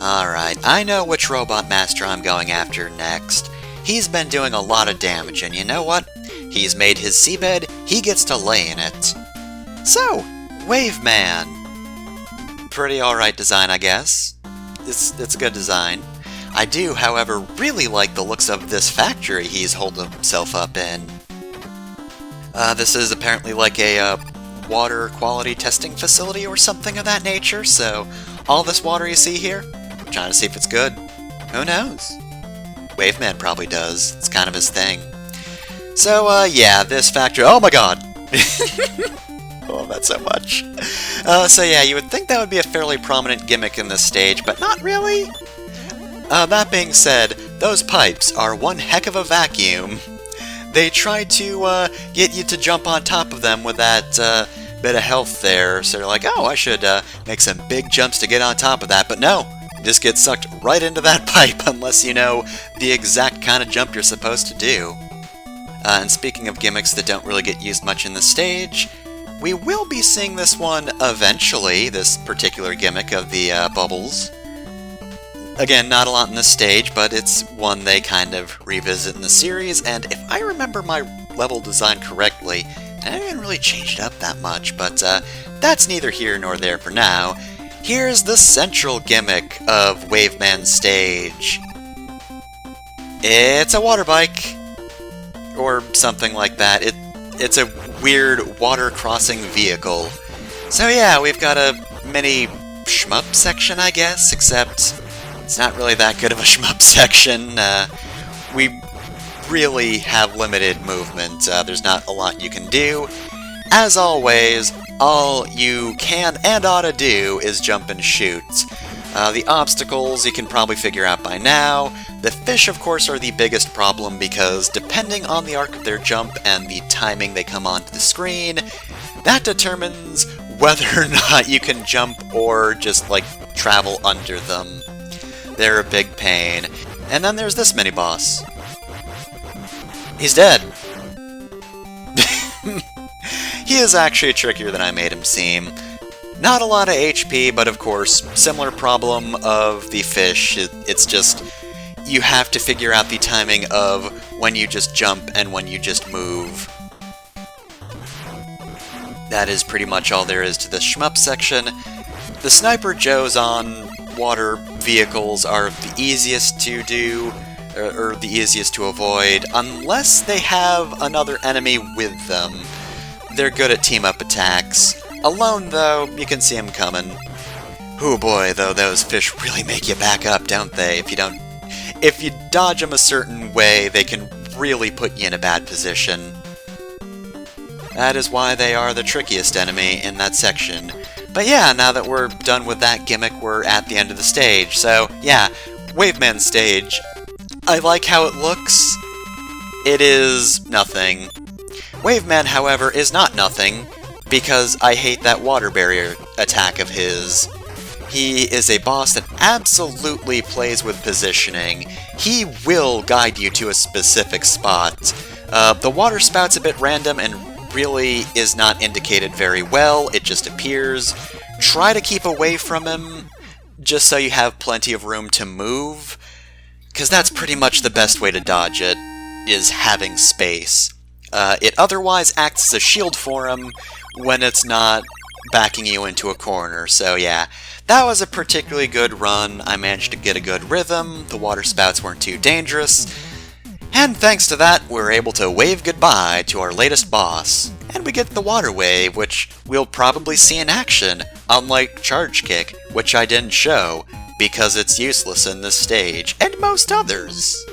Alright, I know which Robot Master I'm going after next. He's been doing a lot of damage, and you know what? He's made his seabed, he gets to lay in it. So, Waveman. Pretty alright design, I guess. It's a good design. I do, however, really like the looks of this factory he's holding himself up in. This is apparently like a water quality testing facility or something of that nature, so all this water you see here, I'm trying to see if it's good. Who knows? Waveman probably does. It's kind of his thing. So, yeah, this factory... Oh my god! I love that so much. So yeah, you would think that would be a fairly prominent gimmick in this stage, but not really. That being said, those pipes are one heck of a vacuum. They tried to get you to jump on top of them with that bit of health there, so you're like, oh, I should make some big jumps to get on top of that, but no, you just get sucked right into that pipe unless you know the exact kind of jump you're supposed to do. And speaking of gimmicks that don't really get used much in this stage, we will be seeing this one eventually, this particular gimmick of the bubbles. Again, not a lot in this stage, but it's one they kind of revisit in the series, and if I remember my level design correctly, I didn't really change it up that much, but that's neither here nor there for now. Here's the central gimmick of Waveman's stage. It's a water bike, or something like that. It's a weird water crossing vehicle. So yeah, we've got a mini shmup section, I guess, except it's not really that good of a shmup section. We really have limited movement. There's not a lot you can do. As always, all you can and ought to do is jump and shoot. The obstacles you can probably figure out by now. The fish, of course, are the biggest problem because depending on the arc of their jump and the timing they come onto the screen, that determines whether or not you can jump or just, like, travel under them. They're a big pain. And then there's this mini-boss. He's dead. He is actually trickier than I made him seem. Not a lot of HP, but of course, similar problem of the fish. It's just, you have to figure out the timing of when you just jump and when you just move. That is pretty much all there is to the shmup section. The Sniper Joes on water vehicles are the easiest to do, or the easiest to avoid, unless they have another enemy with them. They're good at team-up attacks. Alone, though, you can see them coming. Oh boy, though, those fish really make you back up, don't they? If you dodge them a certain way, they can really put you in a bad position. That is why they are the trickiest enemy in that section. But yeah, now that we're done with that gimmick, we're at the end of the stage. So, yeah, Waveman stage. I like how it looks. It is nothing. Waveman, however, is not nothing, because I hate that water barrier attack of his. He is a boss that absolutely plays with positioning. He will guide you to a specific spot. The water spout's a bit random and really is not indicated very well. It just appears. Try to keep away from him, just so you have plenty of room to move, because that's pretty much the best way to dodge it, is having space. It otherwise acts as a shield for him when it's not backing you into a corner, so yeah. That was a particularly good run. I managed to get a good rhythm, the water spouts weren't too dangerous, and thanks to that, we're able to wave goodbye to our latest boss. And we get the water wave, which we'll probably see in action, unlike Charge Kick, which I didn't show, because it's useless in this stage, and most others.